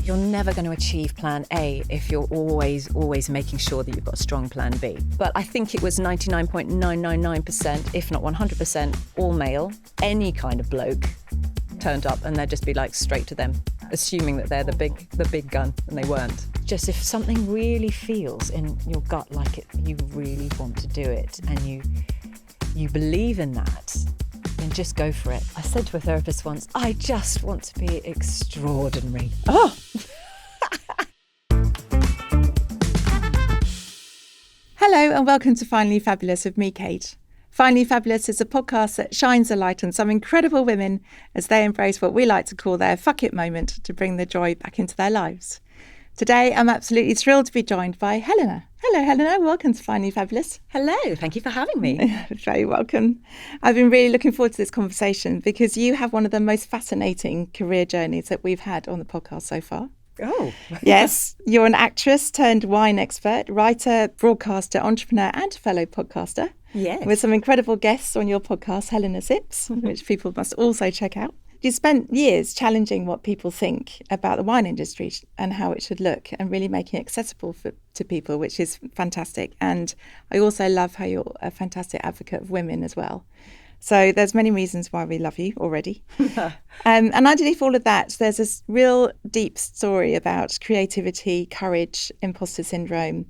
You're never going to achieve plan A if you're always making sure that you've got a strong plan B. But I think it was 99.999%, if not 100%, all male, any kind of bloke turned up, and they'd just be like straight to them, assuming that they're the big gun, and they weren't. Just if something really feels in your gut like you really want to do it, and you believe in that, then just go for it. I said to a therapist once, I just want to be extraordinary. Oh! Hello and welcome to Finally Fabulous with me, Kate. Finally Fabulous is a podcast that shines a light on some incredible women as they embrace what we like to call their fuck it moment to bring the joy back into their lives. Today, I'm absolutely thrilled to be joined by Helena. Hello, Helena. Welcome to Finally Fabulous. Hello. Thank you for having me. Very welcome. I've been really looking forward to this conversation because you have one of the most fascinating career journeys that we've had on the podcast so far. Oh. Yes. You're an actress turned wine expert, writer, broadcaster, entrepreneur and fellow podcaster. Yes. With some incredible guests on your podcast, Helena Sips, which people must also check out. You spent years challenging what people think about the wine industry and how it should look and really making it accessible to people, which is fantastic. And I also love how you're a fantastic advocate of women as well. So there's many reasons why we love you already. And underneath all of that, there's this real deep story about creativity, courage, imposter syndrome,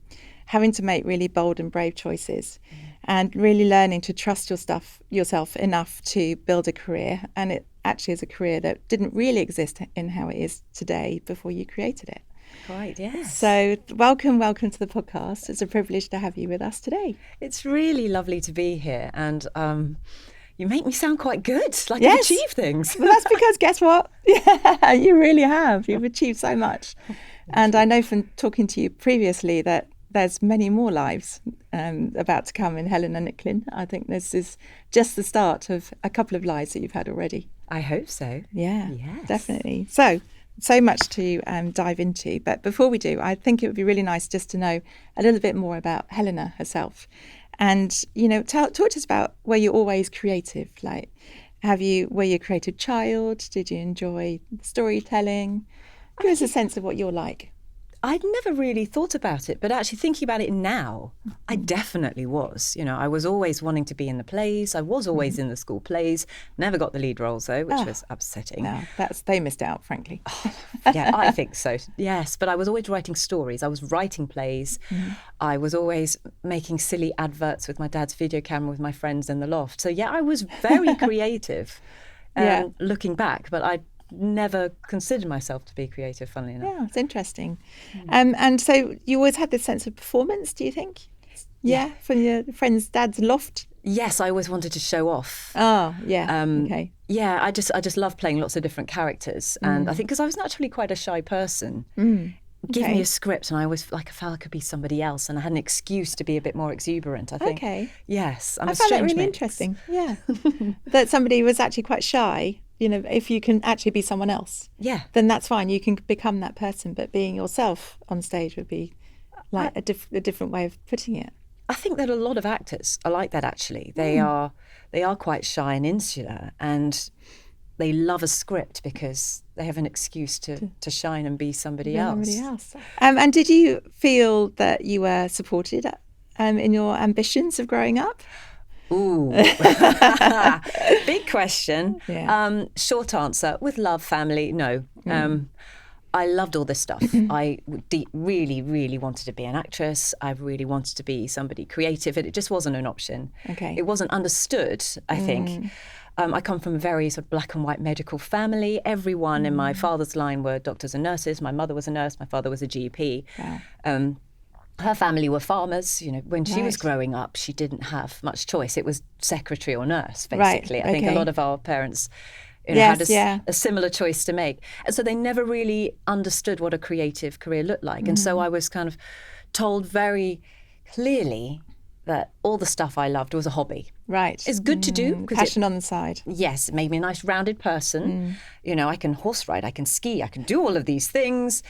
having to make really bold and brave choices. And really learning to trust yourself enough to build a career. And it actually is a career that didn't really exist in how it is today before you created it. Right, yes. So welcome to the podcast. It's a privilege to have you with us today. It's really lovely to be here. And you make me sound quite good, like yes. I've achieved things. Well, that's because guess what? Yeah, you really have. You've achieved so much. And I know from talking to you previously that there's many more lives about to come in Helena Nicklin. I think this is just the start of a couple of lives that you've had already. I hope so. Yeah, yes. Definitely. So much to dive into. But before we do, I think it would be really nice just to know a little bit more about Helena herself. And, talk to us about, were you always creative? Like, were you a creative child? Did you enjoy storytelling? Give us a sense of what you're like. I'd never really thought about it, but actually thinking about it now, I definitely was. I was always wanting to be in the plays. I was always in the school plays. Never got the lead roles, though, which was upsetting. No, they missed out, frankly. Yeah, I think so. Yes, but I was always writing stories. I was writing plays. I was always making silly adverts with my dad's video camera with my friends in the loft. So, yeah, I was very creative looking back, but I never considered myself to be creative, funnily enough. Yeah, it's interesting. And so you always had this sense of performance, do you think? Yeah, from your friend's dad's loft? Yes, I always wanted to show off. Oh, yeah. Okay. Yeah, I just love playing lots of different characters. And I think because I was naturally quite a shy person, give me a script and I always felt I could be somebody else, and I had an excuse to be a bit more exuberant, I think. Okay. Yes, I found that really interesting. Yeah. That somebody was actually quite shy. If you can actually be someone else, then that's fine. You can become that person, but being yourself on stage would be like a different way of putting it. I think that a lot of actors are like that, actually. They are quite shy and insular, and they love a script because they have an excuse to shine and be somebody else. And did you feel that you were supported in your ambitions of growing up? Ooh, big question. Yeah. Short answer, with love, family, no. I loved all this stuff. I really, really wanted to be an actress. I really wanted to be somebody creative. It just wasn't an option. Okay. It wasn't understood, I think. I come from a very sort of black and white medical family. Everyone in my father's line were doctors and nurses. My mother was a nurse. My father was a GP. Wow. Her family were farmers. When she was growing up, she didn't have much choice. It was secretary or nurse, basically. Right. I think a lot of our parents had a similar choice to make. And so they never really understood what a creative career looked like. And so I was kind of told very clearly that all the stuff I loved was a hobby. Right. It's good to do. Passion on the side. Yes, it made me a nice rounded person. I can horse ride, I can ski, I can do all of these things.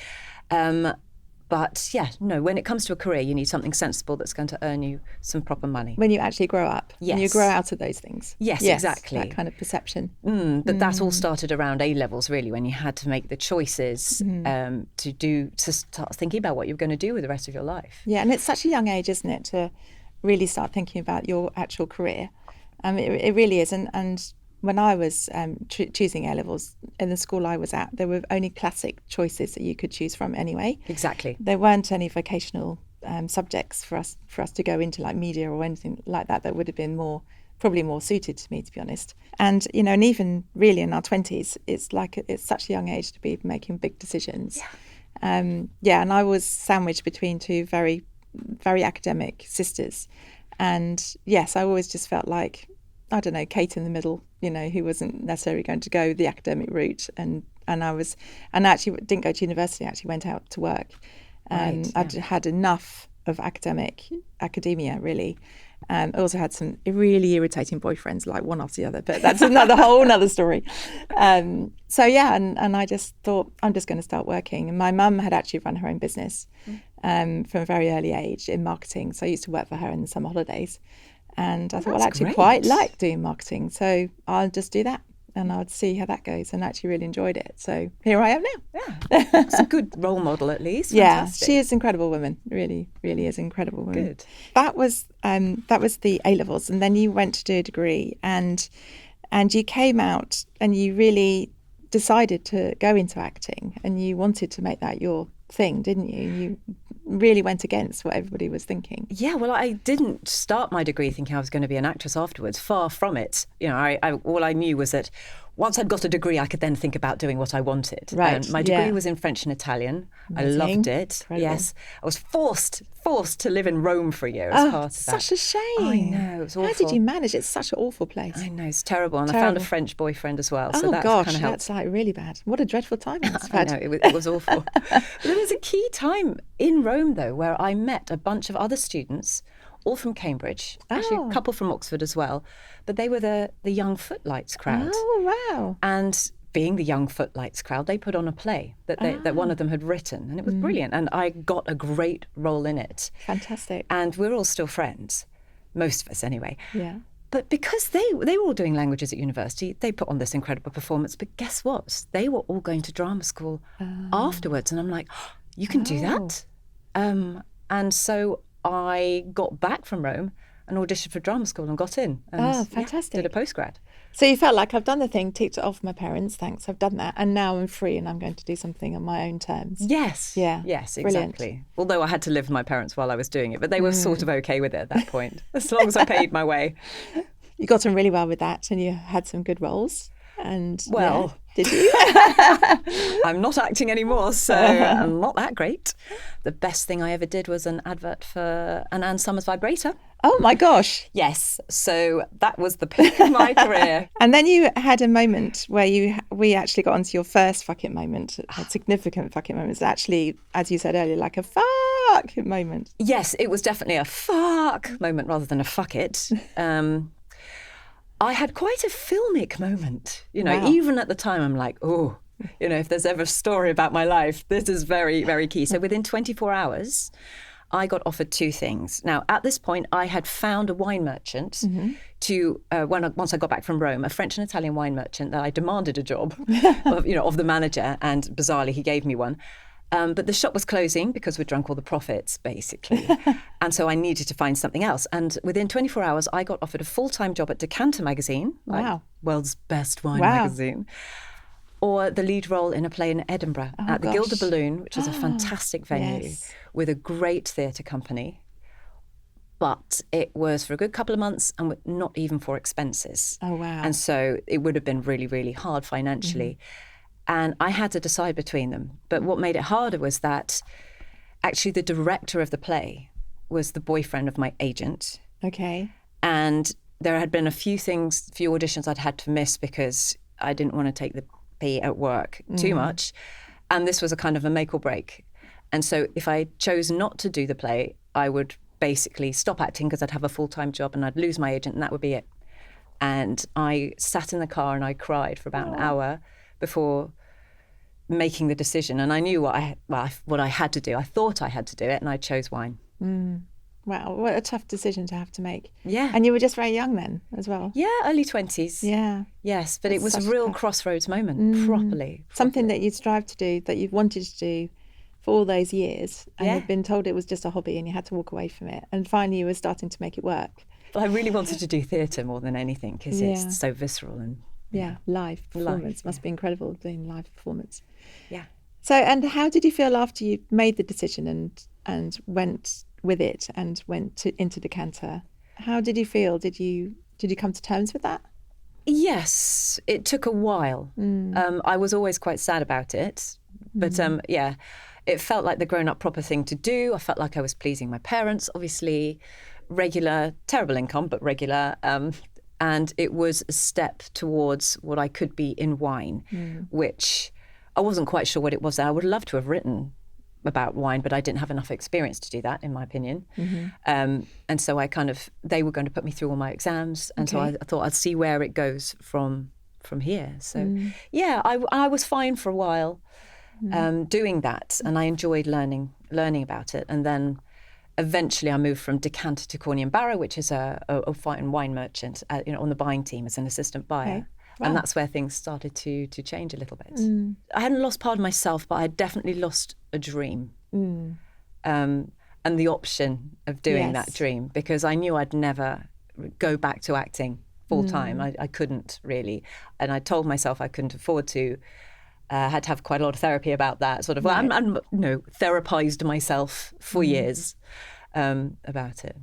But yeah, no, when it comes to a career, you need something sensible that's going to earn you some proper money. When you actually grow up, when you Yes. grow out of those things. Yes, exactly. That kind of perception. But that all started around A levels, really, when you had to make the choices to start thinking about what you're going to do with the rest of your life. Yeah, and it's such a young age, isn't it, to really start thinking about your actual career. It really is. And when I was choosing A levels in the school I was at, there were only classic choices that you could choose from anyway. Exactly. There weren't any vocational subjects for us to go into, like media or anything like that would have been probably more suited to me, to be honest. And and even really in our 20s, it's such a young age to be making big decisions. And I was sandwiched between two very, very academic sisters, and yes, I always just felt like, I don't know, Kate in the middle, who wasn't necessarily going to go the academic route, and I actually didn't go to university. I actually went out to work. I'd had enough of academia, really. I also had some really irritating boyfriends, like one after the other, but that's whole another story. And I just thought, I'm just going to start working. And my mum had actually run her own business from a very early age in marketing. So I used to work for her in the summer holidays. And I thought, well, I actually quite like doing marketing, so I'll just do that and I'll see how that goes, and actually really enjoyed it. So here I am now. Yeah, it's a good role model at least. Yeah, Fantastic. she is an incredible woman. Really, really is an incredible woman. Good. That was the A levels, and then you went to do a degree, and you came out and you really decided to go into acting, and you wanted to make that your thing, didn't you? You really went against what everybody was thinking. Yeah, well, I didn't start my degree thinking I was going to be an actress afterwards. Far from it. All I knew was that once I'd got a degree, I could then think about doing what I wanted. Right. My degree was in French and Italian. Amazing. I loved it. Incredible. Yes. I was forced to live in Rome for a year as part of that. Such a shame. I know, it was awful. How did you manage? It's such an awful place. I know, it's terrible. And I found a French boyfriend as well. So that kind of helped. That's like really bad. What a dreadful time it's I had. know, it was awful. But there was a key time in Rome, though, where I met a bunch of other students, all from Cambridge, actually a couple from Oxford as well, but they were the Young Footlights crowd. Oh, wow. And being the Young Footlights crowd, they put on a play that one of them had written, and it was brilliant. And I got a great role in it. Fantastic. And we're all still friends, most of us anyway. Yeah. But because they were all doing languages at university, they put on this incredible performance. But guess what? They were all going to drama school afterwards. And I'm like, oh, you can do that? And so I got back from Rome and auditioned for drama school and got in. And, fantastic. did a postgrad. So you felt like, I've done the thing, ticked it off my parents, thanks, I've done that, and now I'm free and I'm going to do something on my own terms. Yes. Yeah. Yes, Brilliant. exactly. Although I had to live with my parents while I was doing it, but they were sort of okay with it at that point, as long as I paid my way. You got on really well with that, and you had some good roles. And well, did you? I'm not acting anymore, so I'm not that great. The best thing I ever did was an advert for an Ann Summers vibrator. Oh my gosh. Yes, so that was the peak of my career. And then you had a moment where we actually got onto your first fuck it moment, a significant fuck it moment. It's actually, as you said earlier, like a fuck moment. Yes, it was definitely a fuck moment rather than a fuck it. I had quite a filmic moment, Wow. Even at the time I'm like, oh, if there's ever a story about my life, this is very, very key. So within 24 hours, I got offered two things. Now, at this point, I had found a wine merchant once I got back from Rome, a French and Italian wine merchant that I demanded a job of the manager, and bizarrely he gave me one. But the shop was closing because we'd drunk all the profits, basically. And so I needed to find something else. And within 24 hours, I got offered a full-time job at Decanter magazine, Wow. world's best wine magazine, or the lead role in a play in Edinburgh at the Gilder Balloon, which is a fantastic venue with a great theatre company. But it was for a good couple of months and not even for expenses. Oh, wow. And so it would have been really, really hard financially. And I had to decide between them. But what made it harder was that actually the director of the play was the boyfriend of my agent. Okay. And there had been a few auditions I'd had to miss because I didn't want to take the pee at work too much. And this was a kind of a make or break. And so if I chose not to do the play, I would basically stop acting because I'd have a full-time job and I'd lose my agent and that would be it. And I sat in the car and I cried for about an hour before making the decision, and I knew what I had to do. I thought I had to do it, and I chose wine. Wow, what a tough decision to have to make. Yeah. And you were just very young then as well. Yeah, early 20s. Yeah. Yes, but That's it was a such a real tough- crossroads moment, properly. Something that you'd strive to do, that you've wanted to do for all those years, and Yeah. you've been told it was just a hobby and you had to walk away from it, and finally you were starting to make it work. But I really wanted to do theatre more than anything, because Yeah. it's so visceral and Live performance must yeah. be incredible, doing live performance. yeah. So, and how did you feel after you made the decision and went with it and went into Decanter? How did you feel? Did you come to terms with that? Yes, it took a while. I was always quite sad about it, but it felt like the grown-up proper thing to do. I felt like I was pleasing my parents, obviously, regular, terrible income, but regular. And it was a step towards what I could be in wine, which I wasn't quite sure what it was. I would love to have written about wine, but I didn't have enough experience to do that, in my opinion. And so they were going to put me through all my exams, and so I thought I'd see where it goes from here. So I was fine for a while doing that, and I enjoyed learning about it. And then eventually I moved from Decanter to Corny and Barrow, which is a fine and wine merchant, on the buying team as an assistant buyer. Okay. Wow. And that's where things started to change a little bit. I hadn't lost part of myself, but I definitely lost a dream, and the option of doing that dream, because I knew I'd never go back to acting full time. I couldn't really, and I told myself I couldn't afford to. Had to have quite a lot of therapy about that. Sort of, Right. I'm therapized myself for years about it.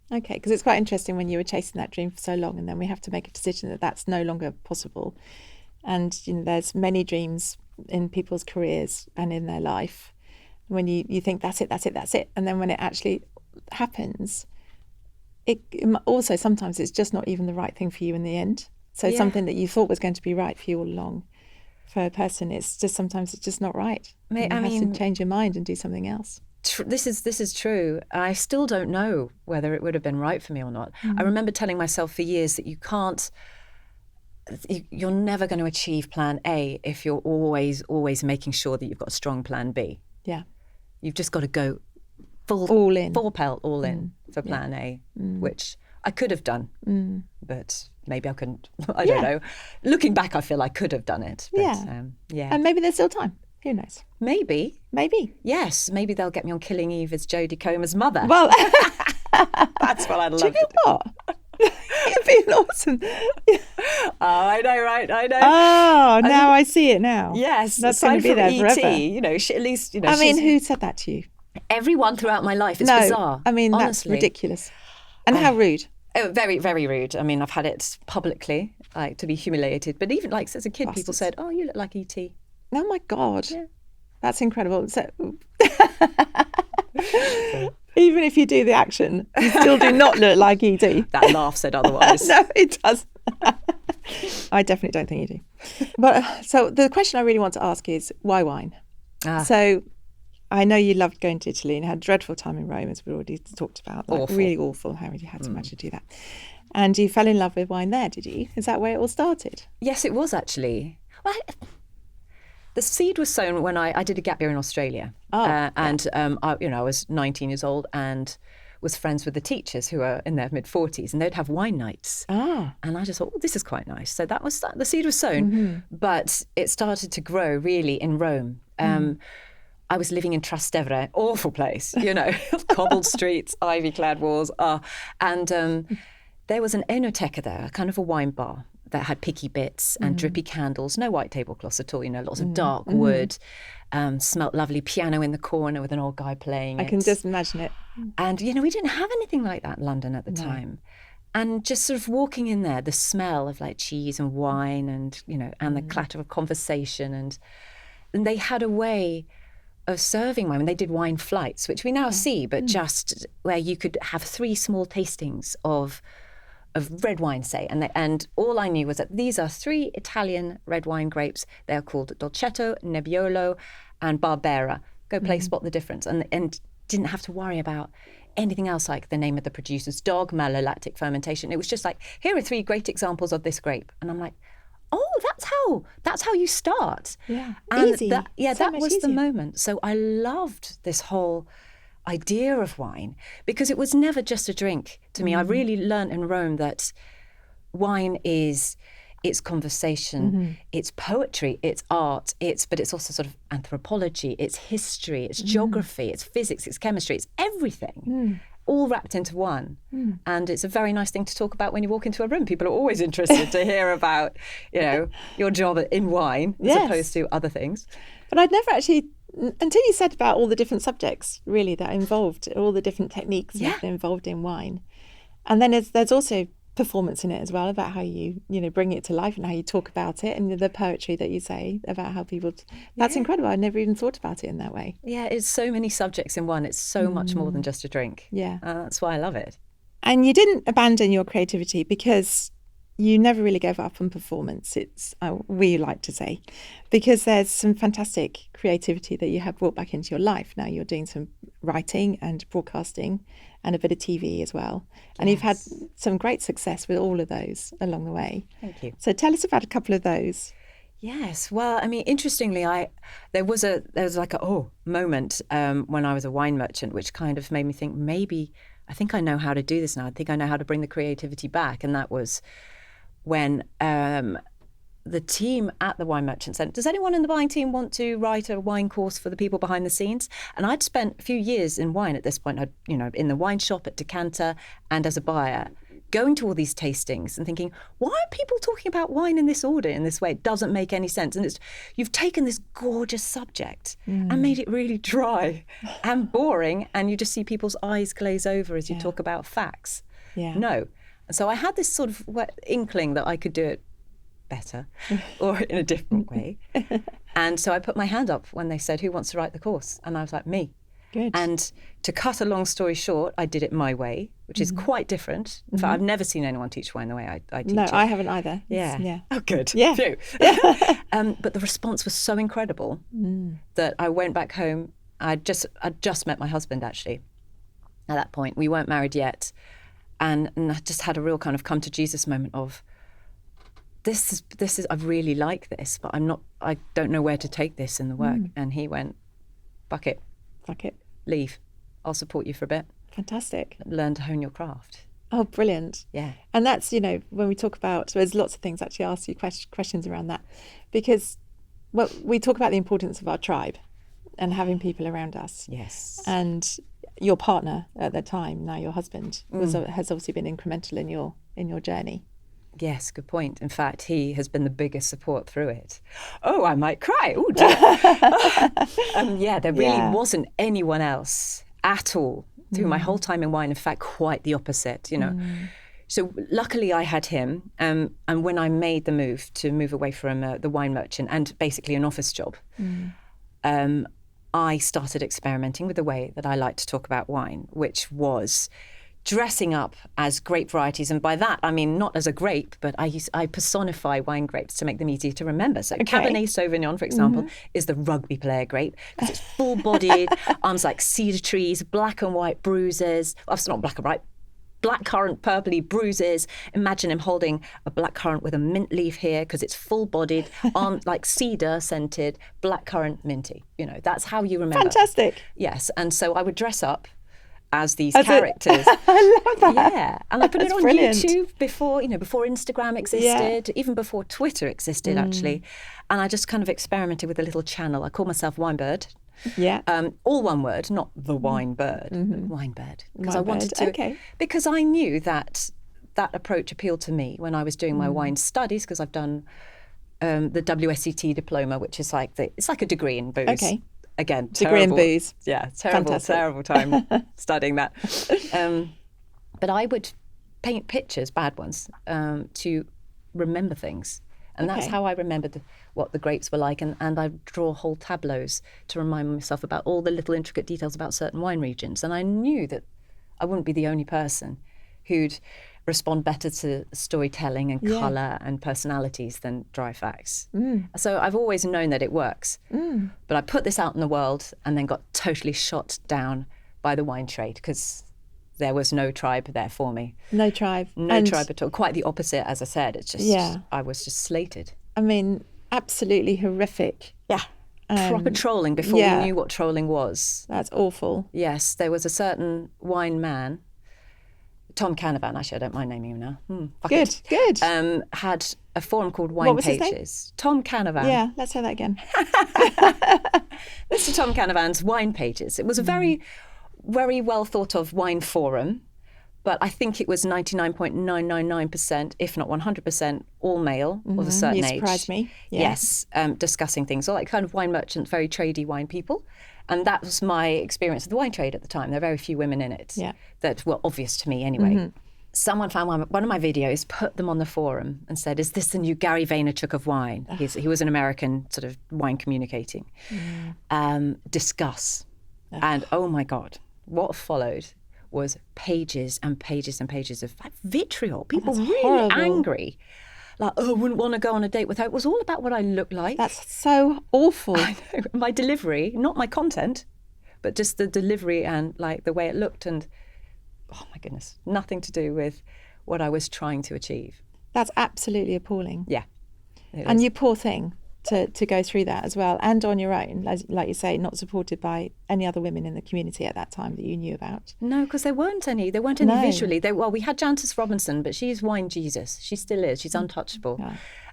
Okay, because it's quite interesting when you were chasing that dream for so long, and then we have to make a decision that that's no longer possible. And there's many dreams in people's careers and in their life. When you think that's it, and then when it actually happens, it also sometimes it's just not even the right thing for you in the end. So something that you thought was going to be right for you all along, for a person, sometimes it's just not right. You have to change your mind and do something else. This is true. I still don't know whether it would have been right for me or not. I remember telling myself for years that you're never going to achieve plan A if you're always making sure that you've got a strong plan B. Yeah. You've just got to go all in for plan A, which I could have done, but maybe I couldn't. I don't know. Looking back, I feel I could have done it. But, And maybe there's still time. Who knows? Maybe. Yes, maybe they'll get me on Killing Eve as Jodie Comer's mother. Well, that's what I'd love do you know what? It'd be awesome. Oh, I know, right? I know. Oh, now I see it now. Yes, that's going to be there E.T., forever. At least, I mean, who said that to you? Everyone throughout my life. It's no, bizarre. I mean, honestly. That's ridiculous. And how rude. Very, very rude. I mean, I've had it publicly, to be humiliated. But even as a kid, people said, "Oh, you look like E.T." Oh my God, that's incredible. So, even if you do the action, you still do not look like E.T. That laugh said otherwise. No, it does. I definitely don't think you do. But so the question I really want to ask is, why wine? So I know you loved going to Italy and had a dreadful time in Rome, as we already talked about. Awful. Really awful how you had to actually do that. And you fell in love with wine there, did you? Is that where it all started? Yes, it was actually. Well, the seed was sown when I did a gap year in Australia. I was 19 years old and was friends with the teachers who were in their mid-40s, and they'd have wine nights. And I just thought, this is quite nice. So that was the seed was sown, but it started to grow really in Rome. I was living in Trastevere, awful place, cobbled streets, ivy-clad walls. And there was an enoteca there, a kind of a wine bar that had picky bits and drippy candles, no white tablecloths at all, lots of dark wood, smelt lovely, piano in the corner with an old guy playing it. I can just imagine it. And, we didn't have anything like that in London at the time. And just sort of walking in there, the smell of like cheese and wine and, and the clatter of conversation. And they had a way of serving wine. They did wine flights, which we now see, but just where you could have 3 small tastings of red wine, say, and all I knew was that these are 3 Italian red wine grapes. They are called Dolcetto, Nebbiolo, and Barbera. Go play, spot the difference, and didn't have to worry about anything else like the name of the producer's dog, malolactic fermentation. It was just like, here are 3 great examples of this grape, and I'm like, oh, that's how you start. Yeah, And easy. that So much was the easier. moment. So I loved this whole idea of wine because it was never just a drink to me. I really learned in Rome that wine is, it's conversation, it's poetry, it's art, but it's also sort of anthropology, it's history, it's geography, it's physics, it's chemistry, it's everything, all wrapped into one. And it's a very nice thing to talk about when you walk into a room. People are always interested to hear about, your job in wine as opposed to other things. But I'd never actually, until you said about all the different subjects really that are involved, all the different techniques that are involved in wine. And then there's also performance in it as well, about how you bring it to life and how you talk about it, and the poetry that you say about how people that's incredible. I never even thought about it in that way. It's so many subjects in one. It's so much more than just a drink. That's why I love it. And you didn't abandon your creativity because you never really gave up on performance. It's we like to say, because there's some fantastic creativity that you have brought back into your life. Now you're doing some writing and broadcasting and a bit of TV as well. And you've had some great success with all of those along the way. Thank you. So tell us about a couple of those. Yes. Well, I mean, interestingly, there was like a moment when I was a wine merchant, which kind of made me think, maybe I think I know how to do this now. I think I know how to bring the creativity back. And that was when the team at the wine merchant said, does anyone in the buying team want to write a wine course for the people behind the scenes? And I'd spent a few years in wine at this point, in the wine shop at Decanter and as a buyer, going to all these tastings and thinking, why are people talking about wine in this order, in this way? It doesn't make any sense. And you've taken this gorgeous subject and made it really dry and boring, and you just see people's eyes glaze over as you talk about facts. No. And so I had this sort of inkling that I could do it better or in a different way. And so I put my hand up when they said, who wants to write the course? And I was like, me. Good. And to cut a long story short, I did it my way, which is quite different. In fact, I've never seen anyone teach wine the way I teach it. No, I haven't either. Yeah. Oh, good. Yeah. Phew. But the response was so incredible that I went back home. I'd just met my husband, actually, at that point. We weren't married yet. And I just had a real kind of come to Jesus moment of, this is I really like this, but I don't know where to take this in the work. And he went, fuck it, leave. I'll support you for a bit. Fantastic. Learn to hone your craft. Oh, brilliant. Yeah. And that's, when we talk about, there's lots of things actually ask you questions around that, because we talk about the importance of our tribe and having people around us. Yes. And your partner at the time, now your husband, has obviously been incremental in your journey. Yes, good point. In fact, he has been the biggest support through it. Oh, I might cry. Oh, dear. There really wasn't anyone else at all through my whole time in wine. In fact, quite the opposite, So luckily I had him. And when I made the move away from the wine merchant and basically an office job, I started experimenting with the way that I like to talk about wine, which was dressing up as grape varieties. And by that, I mean, not as a grape, but I personify wine grapes to make them easier to remember. So Cabernet Sauvignon, for example, is the rugby player grape because it's full-bodied, arms like cedar trees, black and white bruises. Well, it's not black and white. Blackcurrant, purpley bruises. Imagine him holding a blackcurrant with a mint leaf here because it's full-bodied, like cedar scented, blackcurrant minty. That's how you remember. Fantastic. Yes, and so I would dress up as these characters. I love that. Yeah, and I put it on brilliant. YouTube before Instagram existed, even before Twitter existed, actually. And I just kind of experimented with a little channel. I called myself Winebird. Yeah. All one word, not the wine bird, Winebird. Because I wanted to, because I knew that approach appealed to me when I was doing my wine studies, because I've done the WSET diploma, which is it's like a degree in booze. Okay. Again, degree in booze. Yeah, Fantastic. terrible time studying that. But I would paint pictures, bad ones, to remember things. And that's how I remembered what the grapes were like. And I'd draw whole tableaus to remind myself about all the little intricate details about certain wine regions. And I knew that I wouldn't be the only person who'd respond better to storytelling and colour and personalities than dry facts. So I've always known that it works. But I put this out in the world and then got totally shot down by the wine trade because there was no tribe there for me. No tribe. No tribe at all. Quite the opposite, as I said. It's just, I was just slated. I mean, absolutely horrific. Yeah. Proper trolling before we knew what trolling was. That's awful. Yes, there was a certain wine man, Tom Canavan, actually, I don't mind naming him now. Good. Had a forum called Wine was Pages. his name? Tom Canavan. Yeah, let's say that again. Mr. Tom Canavan's Wine Pages. It was a very, very well thought of wine forum, but I think it was 99.999%, if not 100%, all male of a certain age. You surprised me. Yeah. Yes, discussing things, or like kind of wine merchant, very tradey wine people. And that was my experience of the wine trade at the time. There are very few women in it that were obvious to me anyway. Someone found one of my videos, put them on the forum and said, is this the new Gary Vaynerchuk of wine? He was an American sort of wine communicating. Discuss. And oh my God, what followed was pages and pages and pages of vitriol. People really horrible. Angry. Like, I wouldn't want to go on a date with her. It was all about what I looked like. That's so awful. I know. My delivery, not my content, but just the delivery and like the way it looked, and oh my goodness, nothing to do with what I was trying to achieve. That's absolutely appalling. Yeah. And you poor thing to go through that as well, and on your own, like you say, not supported by any other women in the community at that time that you knew about. No, because there weren't any. There weren't any visually. We had Jantis Robinson, but she's wine Jesus. She still is. She's untouchable.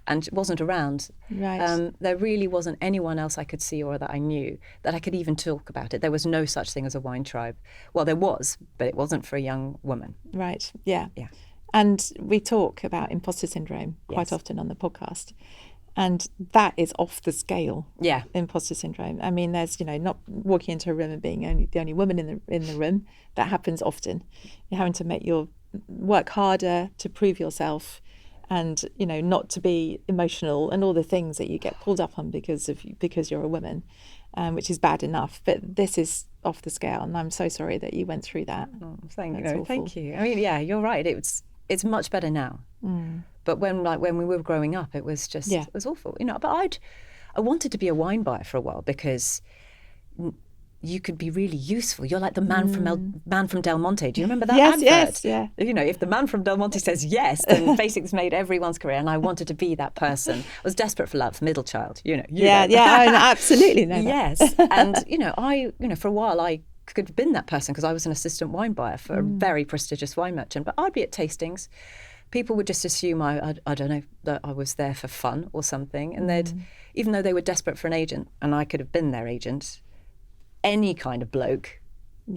And wasn't around. Right. There really wasn't anyone else I could see or that I knew that I could even talk about it. There was no such thing as a wine tribe. Well, there was, but it wasn't for a young woman. Right. Yeah. Yeah. And we talk about imposter syndrome quite often on the podcast. And that is off the scale. Yeah. Imposter syndrome. I mean, there's, not walking into a room and being the only woman in the room. That happens often. You're having to make your work harder to prove yourself, and not to be emotional and all the things that you get pulled up on because you're a woman, which is bad enough. But this is off the scale, and I'm so sorry that you went through that. Oh, thank you. I mean, yeah, you're right. It's much better now. But when we were growing up, it was just it was awful. But I wanted to be a wine buyer for a while because you could be really useful. You're like the man from Del Monte. Do you remember that advert? Yes, yeah. If the man from Del Monte says yes, then basically it's made everyone's career. And I wanted to be that person. I was desperate for love, middle child. I absolutely know that. Yes, and I for a while I could have been that person because I was an assistant wine buyer for a very prestigious wine merchant. But I'd be at tastings. People would just assume I don't know, that I was there for fun or something, and even though they were desperate for an agent, and I could have been their agent, any kind of bloke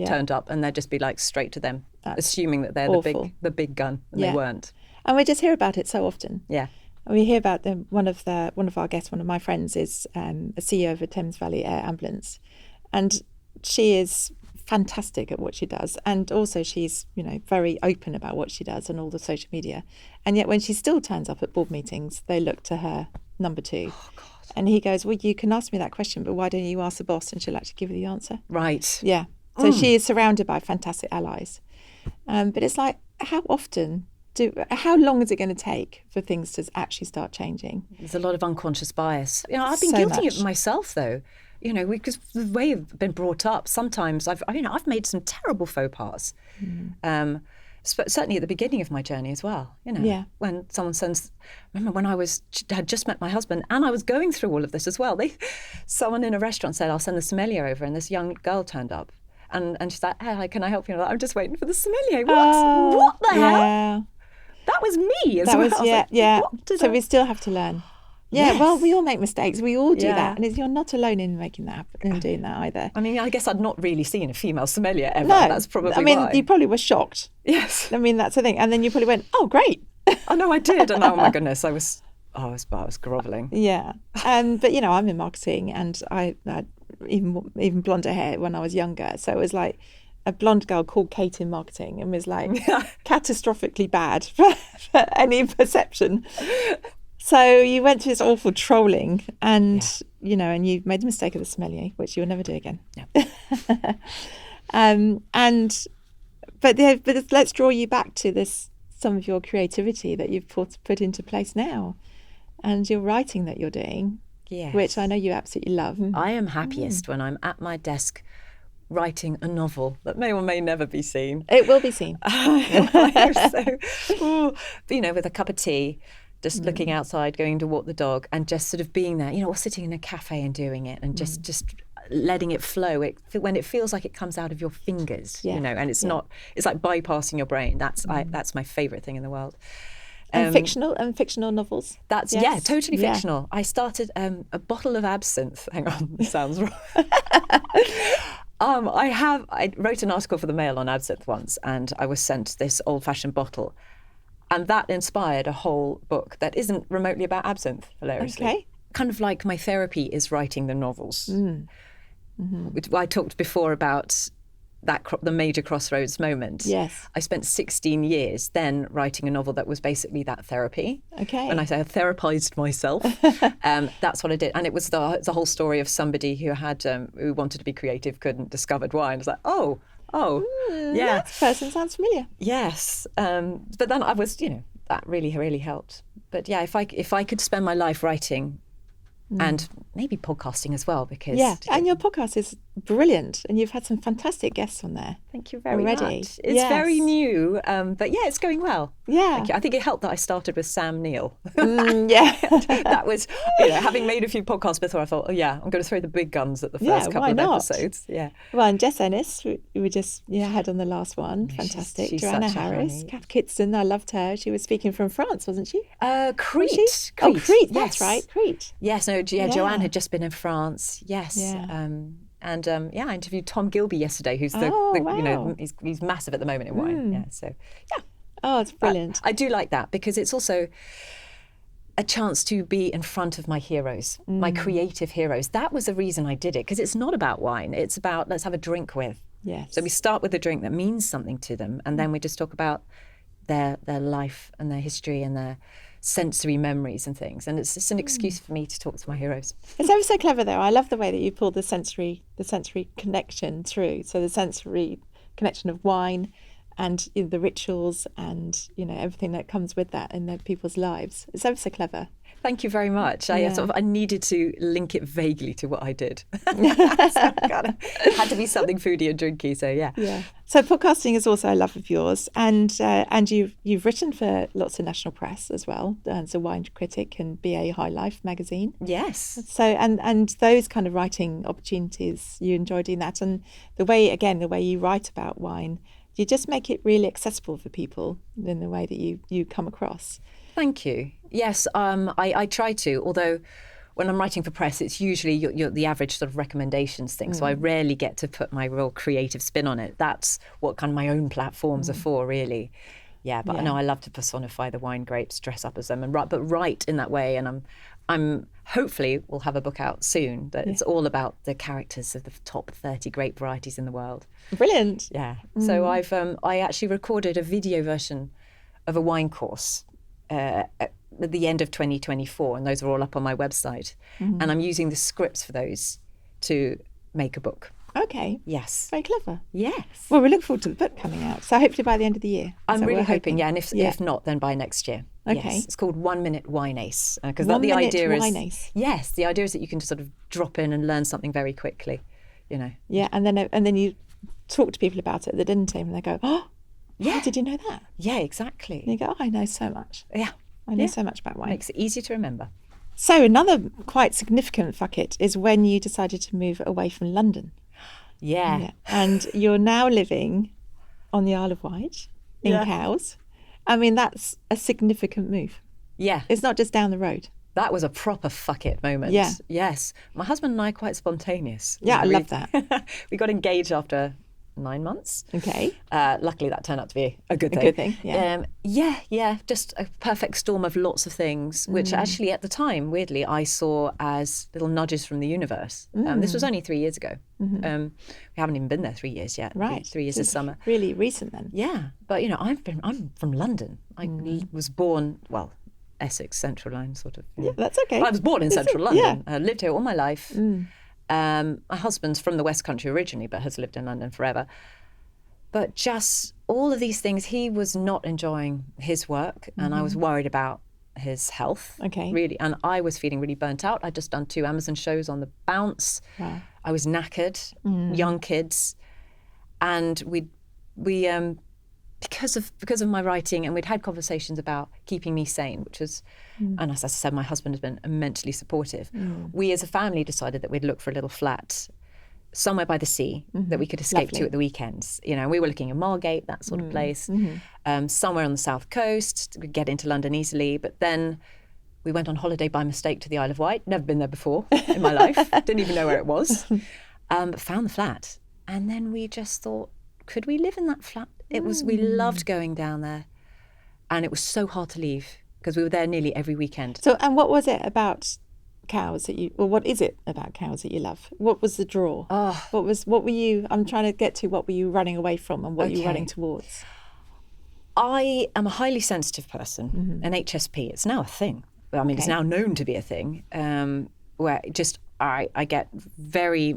turned up, and they'd just be like straight to them, assuming that they're the big gun, and they weren't. And we just hear about it so often. Yeah, and we hear about one of our guests, one of my friends, is a CEO of a Thames Valley Air Ambulance, and she is fantastic at what she does, and also she's very open about what she does and all the social media, and yet when she still turns up at board meetings, they look to her number two. Oh, God. And he goes, well, you can ask me that question, but why don't you ask the boss, and she'll actually give you the answer. Right. Yeah. So she is surrounded by fantastic allies, but it's like, how long is it going to take for things to actually start changing? There's a lot of unconscious bias. I've been guilty of it myself though. Because the way I've been brought up, sometimes I've made some terrible faux pas. Certainly at the beginning of my journey as well. When someone remember when I had just met my husband and I was going through all of this as well. Someone in a restaurant said, I'll send the sommelier over, and this young girl turned up, and she's like, hey, can I help you? I'm just waiting for the sommelier. What the hell? That was me as well. So we still have to learn. Yeah, yes. Well, we all make mistakes. We all do that. And you're not alone in making that happen and doing that either. I mean, I guess I'd not really seen a female sommelier ever. No, that's probably why. You probably were shocked. Yes. I mean, that's the thing. And then you probably went, oh, great. Oh, no, I did. And oh, my goodness, I was grovelling. Yeah. But, I'm in marketing, and I had even blonder hair when I was younger. So it was like a blonde girl called Kate in marketing, and was like catastrophically bad for any perception. So you went through this awful trolling, and and you made the mistake of the sommelier, which you will never do again. Yeah. But let's draw you back to some of your creativity that you've put into place now, and your writing that you're doing, which I know you absolutely love. I am happiest when I'm at my desk writing a novel that may or may never be seen. It will be seen. With a cup of tea, just looking outside, going to walk the dog, and just sort of being there, or sitting in a cafe and doing it, and just letting it flow. When it feels like it comes out of your fingers, and it's not. It's like bypassing your brain. That's my favourite thing in the world. And fictional novels. That's totally fictional. I started a bottle of absinthe. Hang on, this sounds wrong. I wrote an article for the Mail on absinthe once, and I was sent this old-fashioned bottle. And that inspired a whole book that isn't remotely about absinthe, hilariously. Okay. Kind of like my therapy is writing the novels. I talked before about the major crossroads moment. Yes. I spent 16 years then writing a novel that was basically that therapy. Okay. And I therapized myself. That's what I did. And it was the whole story of somebody who had who wanted to be creative, couldn't, discovered wine. I was like, oh, yeah. That person sounds familiar. Yes. But then I was, that really, really helped. But yeah, if I could spend my life writing and maybe podcasting as well, because... Yeah, and your podcast is brilliant, and you've had some fantastic guests on there. Thank you very much. It's very new, but yeah, it's going well. Yeah. Thank you. I think it helped that I started with Sam Neill. Yeah. That was, having made a few podcasts before, I thought, I'm going to throw the big guns at the first couple of episodes. Yeah. Well, and Jess Ennis, we just had on the last one. Fantastic. She's Joanna such a Harris, honey. Kath Kitson, I loved her. She was speaking from France, wasn't she? Crete. Oh, Crete, Yes. that's right, Crete. Yes, no, Joanne had just been in France. Yes. Yeah. I interviewed Tom Gilby yesterday, who's wow. he's massive at the moment in wine. Yeah, so yeah. Oh, it's brilliant. I do like that because it's also a chance to be in front of my heroes, my creative heroes. That was the reason I did it, because it's not about wine. It's about let's have a drink with. Yes. So we start with a drink that means something to them, and then we just talk about their life and their history and their sensory memories and things, and it's just an excuse for me to talk to my heroes. It's ever so clever though. I love the way that you pull the sensory connection through. So the sensory connection of wine and the rituals and everything that comes with that in their people's lives. It's ever so clever. Thank you very much. I needed to link it vaguely to what I did. So it had to be something foodie and drinky. So yeah. Yeah. So podcasting is also a love of yours, and you've written for lots of national press as well, as a wine critic and BA High Life magazine. Yes. So and those kind of writing opportunities, you enjoy doing that, and the way you write about wine, you just make it really accessible for people in the way that you come across. Thank you. Yes, I try to, although when I'm writing for press, it's usually you're the average sort of recommendations thing. So I rarely get to put my real creative spin on it. That's what kind of my own platforms are for, really. Yeah, but no, I love to personify the wine grapes, dress up as them, and write in that way. And I'm hopefully we'll have a book out soon that it's all about the characters of the top 30 grape varieties in the world. Brilliant. Yeah. So I actually recorded a video version of a wine course at the end of 2024, and those are all up on my website. And I'm using the scripts for those to make a book. Okay. Yes. Very clever. Yes. Well, we look forward to the book coming out. So hopefully by the end of the year. I'm really hoping, yeah. And if not, then by next year. Okay. Yes. It's called 1 Minute Wine Ace. Because the idea Ace. Yes, the idea is that you can just sort of drop in and learn something very quickly, Yeah, and then you talk to people about it at the dinner table and they go, oh, yeah, how did you know that? Yeah, exactly. And you go, oh, I know so much. Yeah. I know so much about wine. Makes it easier to remember. So another quite significant fuck it is when you decided to move away from London. Yeah. And you're now living on the Isle of Wight in Cowes. I mean, that's a significant move. Yeah. It's not just down the road. That was a proper fuck it moment. Yeah. Yes. My husband and I are quite spontaneous. Yeah, I love that. We got engaged after 9 months. Okay. Luckily, that turned out to be a good thing. A good thing, yeah. Just a perfect storm of lots of things, which actually at the time, weirdly, I saw as little nudges from the universe. This was only 3 years ago. We haven't even been there 3 years yet. Right. 3 years this summer. Really recent then. Yeah. But, I'm from London. I was born, Essex, Central Line, sort of. Yeah, that's okay. I was born in Central London. Yeah. I lived here all my life. My husband's from the West Country originally, but has lived in London forever. But just all of these things, he was not enjoying his work, and I was worried about his health. Okay. Really, and I was feeling really burnt out. I'd just done 2 Amazon shows on the bounce. Wow. I was knackered, young kids, and we because of my writing, and we'd had conversations about keeping me sane, which was, and as I said, my husband has been immensely supportive. We as a family decided that we'd look for a little flat somewhere by the sea that we could escape to at the weekends. You know, we were looking at Margate, that sort of place, somewhere on the south coast. We'd get into London easily, but then we went on holiday by mistake to the Isle of Wight. Never been there before in my life. Didn't even know where it was. But found the flat. And then we just thought, could we live in that flat? We loved going down there. And it was so hard to leave because we were there nearly every weekend. So, and what was it about cows what is it about cows that you love? What was the draw? What were you, I'm trying to get to, what were you running away from and what are you running towards? I am a highly sensitive person, an HSP. It's now a thing. I mean, it's now known to be a thing, where just I get very,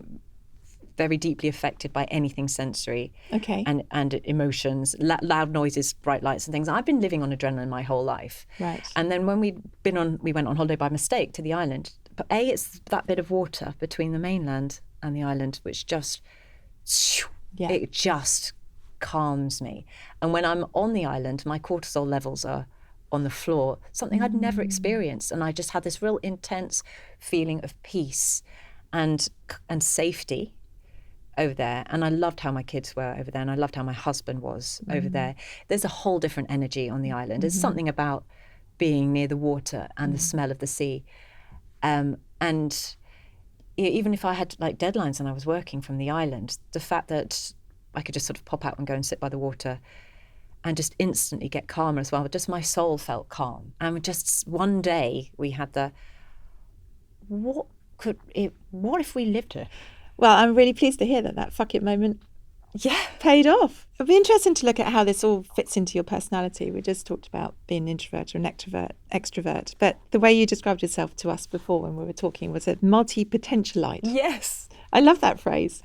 very deeply affected by anything sensory and emotions, loud noises, bright lights and things. I've been living on adrenaline my whole life. Right. And then when we went on holiday by mistake to the island, but it's that bit of water between the mainland and the island, which just, it just calms me. And when I'm on the island, my cortisol levels are on the floor, something I'd never experienced. And I just had this real intense feeling of peace and safety over there. And I loved how my kids were over there, and I loved how my husband was over there. There's a whole different energy on the island. There's something about being near the water and the smell of the sea. And even if I had like deadlines and I was working from the island, the fact that I could just sort of pop out and go and sit by the water and just instantly get calmer as well. Just my soul felt calm. And just one day we had what if we lived here? Well, I'm really pleased to hear that fuck it moment paid off. It'll be interesting to look at how this all fits into your personality. We just talked about being an introvert or an extrovert, but the way you described yourself to us before when we were talking was a multi-potentialite. Yes. I love that phrase.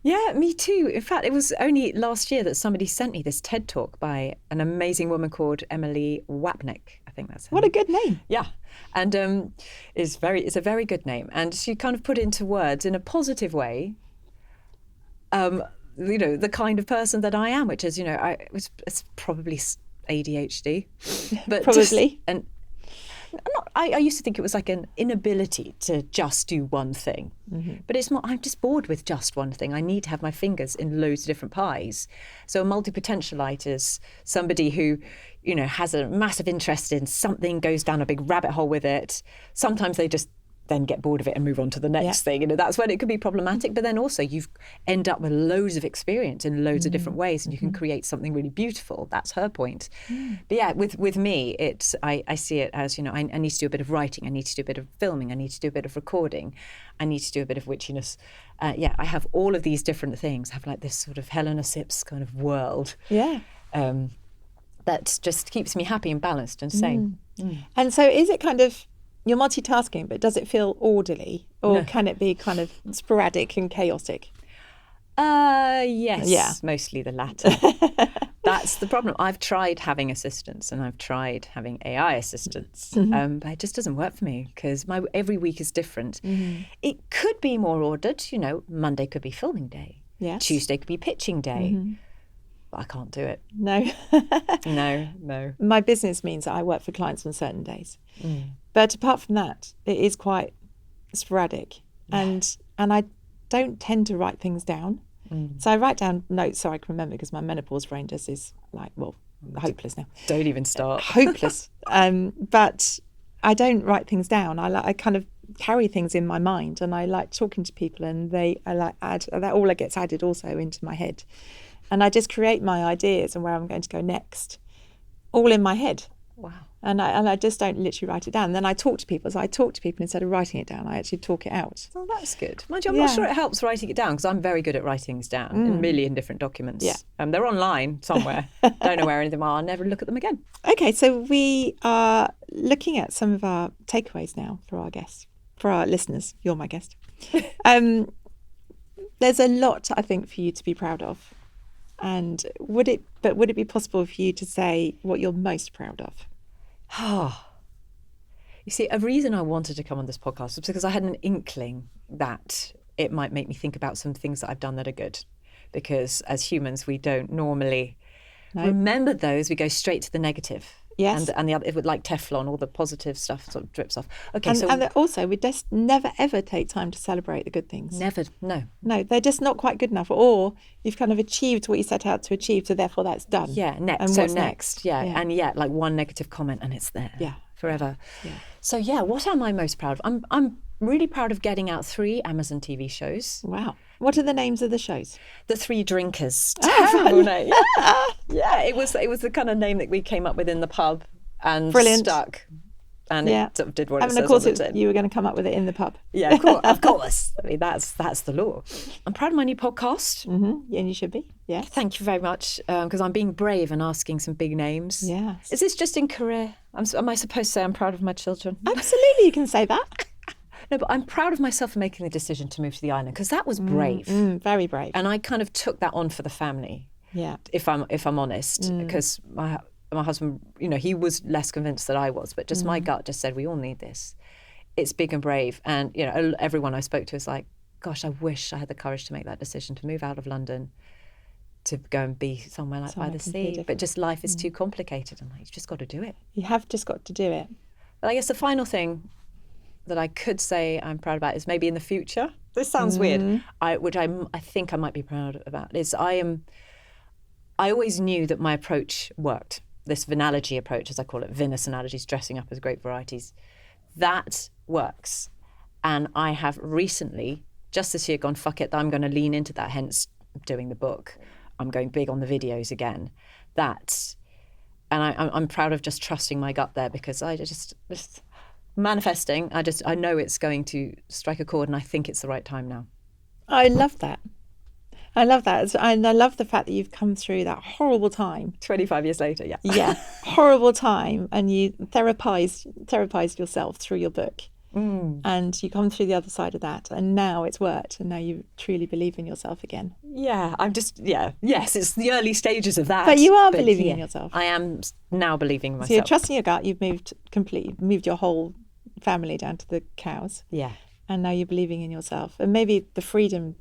Yeah, me too. In fact, it was only last year that somebody sent me this TED talk by an amazing woman called Emily Wapnick. I think that's her What name. a good name. Yeah. And it's a very good name. And she kind of put into words in a positive way, the kind of person that I am, which is, it's probably ADHD. But probably. I used to think it was like an inability to just do one thing, but it's not. I'm just bored with just one thing. I need to have my fingers in loads of different pies. So a multi-potentialite is somebody who, has a massive interest in something, goes down a big rabbit hole with it. Sometimes they just then get bored of it and move on to the next thing. That's when it could be problematic. But then also you end up with loads of experience in loads of different ways, and you can create something really beautiful. That's her point. But yeah, with me, I see it as, I need to do a bit of writing. I need to do a bit of filming. I need to do a bit of recording. I need to do a bit of witchiness. I have all of these different things. I have like this sort of Helena Sips kind of world. Yeah. That just keeps me happy and balanced and sane. And so is it kind of, you're multitasking, but does it feel orderly, or can it be kind of sporadic and chaotic? Yes. Yeah. Mostly the latter. That's the problem. I've tried having assistants and I've tried having AI assistants, but it just doesn't work for me because every week is different. It could be more ordered. Monday could be filming day. Yes. Tuesday could be pitching day. But I can't do it. No. No. My business means that I work for clients on certain days. But apart from that, it is quite sporadic. And I don't tend to write things down. So I write down notes so I can remember, because my menopause brain just is like, hopeless now. Don't even start. Hopeless. But I don't write things down. I kind of carry things in my mind, and I like talking to people, and that all gets added also into my head. And I just create my ideas and where I'm going to go next, all in my head. Wow. And I just don't literally write it down. Then I talk to people. So I talk to people instead of writing it down. I actually talk it out. Oh, that's good. Mind you, I'm not sure it helps writing it down, because I'm very good at writing things down in a million different documents. Yeah. They're online somewhere. Don't know where any of them are. I'll never look at them again. Okay, so we are looking at some of our takeaways now for our guests, for our listeners. You're my guest. There's a lot, I think, for you to be proud of. And would it be possible for you to say what you're most proud of? You see, a reason I wanted to come on this podcast was because I had an inkling that it might make me think about some things that I've done that are good. Because as humans, we don't normally No. Remember those, we go straight to the negative. Yes. And the other, it would like Teflon, all the positive stuff sort of drips off. Okay, and also, we just never, ever take time to celebrate the good things. Never, no. No, they're just not quite good enough. Or you've kind of achieved what you set out to achieve, so therefore that's done. Yeah, next. And So what's next, yeah. And like one negative comment and it's there. Yeah. Forever. Yeah. So what am I most proud of? I'm really proud of getting out 3 Amazon TV shows. Wow. What are the names of the shows? The Three Drinkers. Terrible name. Yeah, it was the kind of name that we came up with in the pub and Brilliant. stuck. And it sort of did what it And says of course, on the tin. you were going to come up with it in the pub. Yeah, of course. I mean, that's the law. I'm proud of my new podcast. Mm-hmm. And you should be. Yeah. Thank you very much, because I'm being brave and asking some big names. Yes. Is this just in career? Am I supposed to say I'm proud of my children? Absolutely, you can say that. No, but I'm proud of myself for making the decision to move to the island, because that was brave. Very brave. And I kind of took that on for the family. Yeah. If I'm honest, because my husband, he was less convinced than I was, but just my gut just said, we all need this. It's big and brave. And, everyone I spoke to is like, gosh, I wish I had the courage to make that decision to move out of London, to go and be somewhere like by the sea. But just life is too complicated. I'm like, you've just got to do it. You have just got to do it. But I guess the final thing that I could say I'm proud about is maybe in the future. This sounds weird, which I think I might be proud about, is I always knew that my approach worked. This Vinalogy approach, as I call it, Venus analogies, dressing up as great varieties, that works. And I have recently, just this year, gone, fuck it, I'm going to lean into that, hence doing the book. I'm going big on the videos again. And I'm proud of just trusting my gut there, because I just manifesting, I know it's going to strike a chord, and I think it's the right time now. I love that. And I love the fact that you've come through that horrible time. 25 years later, yeah. Yeah, horrible time. And you therapized yourself through your book. And you come through the other side of that. And now it's worked. And now you truly believe in yourself again. Yeah, yes, it's the early stages of that. But you are believing in yourself. I am now believing in myself. So you're trusting your gut. You've moved your whole family down to the cows. Yeah. And now you're believing in yourself. And maybe the freedom,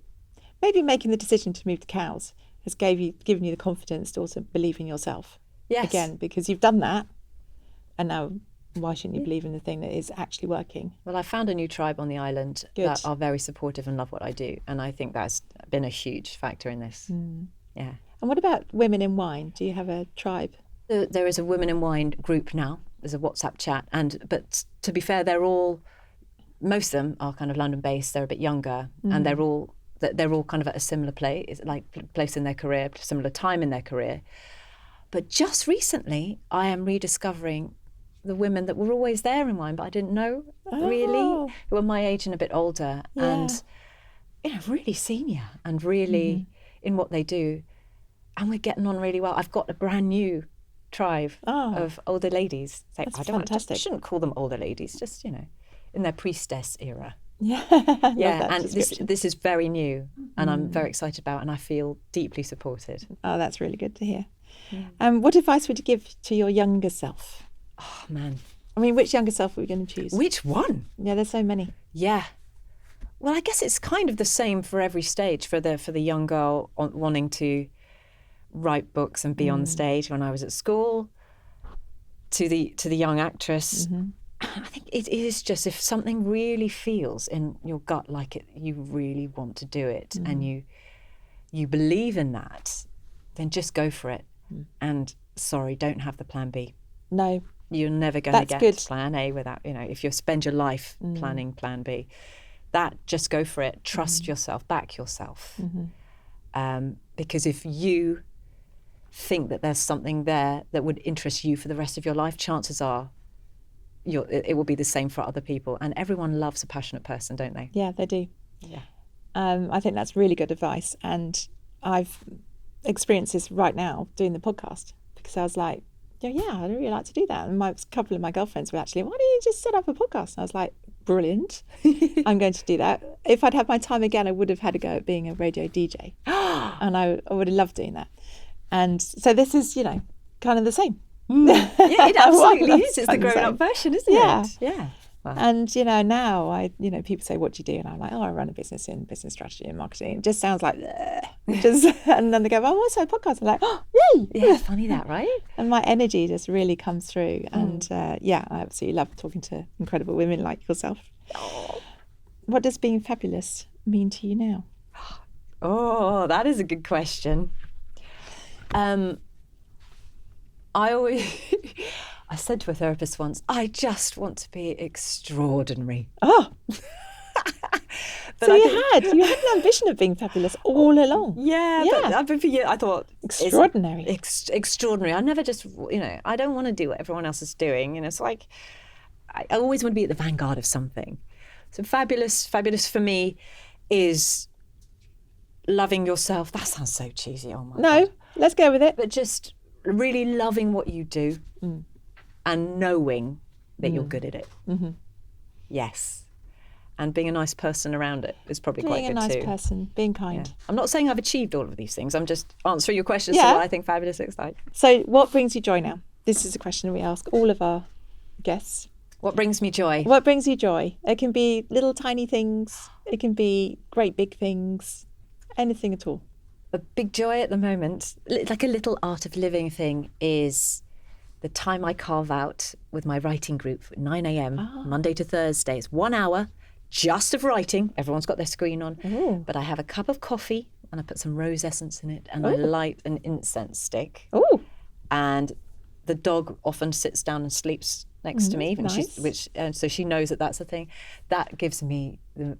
maybe making the decision to move to cows has given you the confidence to also believe in yourself. Yes. Again, because you've done that. And now why shouldn't you believe in the thing that is actually working? Well, I found a new tribe on the island that are very supportive and love what I do. And I think that's been a huge factor in this. Yeah. And what about women in wine? Do you have a tribe? There is a Women in Wine group now. There's a WhatsApp chat. But to be fair, most of them are kind of London-based. They're a bit younger. And they're all kind of at a similar place in their career, similar time in their career. But just recently, I am rediscovering the women that were always there in wine, but I didn't know really, who were my age and a bit older, and really senior and really in what they do, and we're getting on really well. I've got a brand new tribe of older ladies. That's fantastic. I shouldn't call them older ladies, just in their priestess era. Yeah, and this is very new, and I'm very excited about, and I feel deeply supported. Oh, that's really good to hear. What advice would you give to your younger self? Oh man, I mean, which younger self are we going to choose? Which one? Yeah, there's so many. Yeah, well, I guess it's kind of the same for every stage. For the young girl wanting to write books and be on stage when I was at school, to the young actress. I think it is just, if something really feels in your gut like it, you really want to do it, and you believe in that, then just go for it. And don't have the plan B. No. You're never going to get to plan A without, if you spend your life planning plan B, just go for it. Trust yourself, back yourself. Because if you think that there's something there that would interest you for the rest of your life, chances are it will be the same for other people. And everyone loves a passionate person, don't they? Yeah, they do. Yeah. I think that's really good advice. And I've experienced this right now doing the podcast, because I was like, I'd really like to do that. And a couple of my girlfriends were actually, why don't you just set up a podcast? And I was like, brilliant. I'm going to do that. If I'd had my time again, I would have had a go at being a radio DJ. And I would have loved doing that. And so this is, kind of the same. Yeah, it absolutely is. It's the grown-up version, isn't it? Yeah. Wow. And, now people say, what do you do? And I'm like, I run a business in business strategy and marketing. It just sounds like, and then they go, also a podcast. I'm like, yay. Yeah, funny that, right? And my energy just really comes through. And I absolutely love talking to incredible women like yourself. Oh. What does being fabulous mean to you now? Oh, that is a good question. I said to a therapist once, I just want to be extraordinary. Oh, But so you had an ambition of being fabulous all along. Yeah. But for years I thought extraordinary. Extraordinary. I never just, I don't want to do what everyone else is doing. It's like I always want to be at the vanguard of something. So fabulous for me is loving yourself. That sounds so cheesy. Oh my God. No, let's go with it. But just really loving what you do and knowing that you're good at it. Mm-hmm. Yes. And being a nice person around it is probably quite good too. Being a nice person, being kind. Yeah. I'm not saying I've achieved all of these things. I'm just answering your questions to what I think fabulous looks like. So what brings you joy now? This is a question we ask all of our guests. What brings me joy? What brings you joy? It can be little tiny things. It can be great big things. Anything at all. A big joy at the moment, like a little art of living thing, is the time I carve out with my writing group at 9 a.m. Monday to Thursday. It's 1 hour just of writing. Everyone's got their screen on. Ooh. But I have a cup of coffee and I put some rose essence in it and I light an incense stick. Ooh. And the dog often sits down and sleeps next to me, so she knows that that's a thing. That gives me the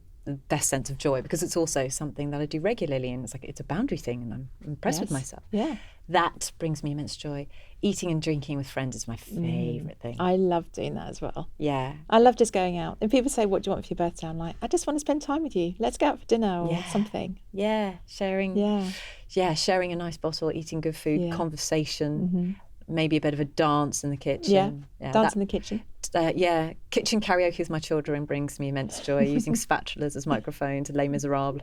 best sense of joy because it's also something that I do regularly and it's a boundary thing and I'm impressed with myself. Yeah. That brings me immense joy. Eating and drinking with friends is my favourite thing. I love doing that as well. Yeah. I love just going out. And people say, what do you want for your birthday? I'm like, I just want to spend time with you. Let's go out for dinner or something. Yeah. Sharing a nice bottle, eating good food, conversation, maybe a bit of a dance in the kitchen. Yeah, dance in the kitchen. Kitchen karaoke with my children brings me immense joy. Using spatulas as microphones, Les Miserables,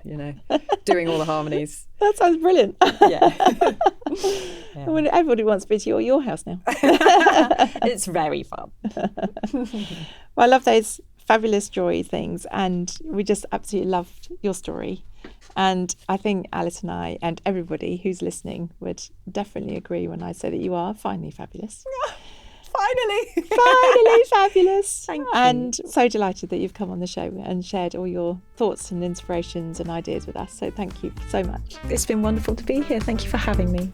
doing all the harmonies. That sounds brilliant. Yeah. Well, everybody wants to be to your house now. It's very fun. Well, I love those fabulous joy things, and we just absolutely loved your story. And I think Alice and I and everybody who's listening would definitely agree when I say that you are finally fabulous. Finally fabulous. Thank you. And so delighted that you've come on the show and shared all your thoughts and inspirations and ideas with us. So thank you so much. It's been wonderful to be here. Thank you for having me.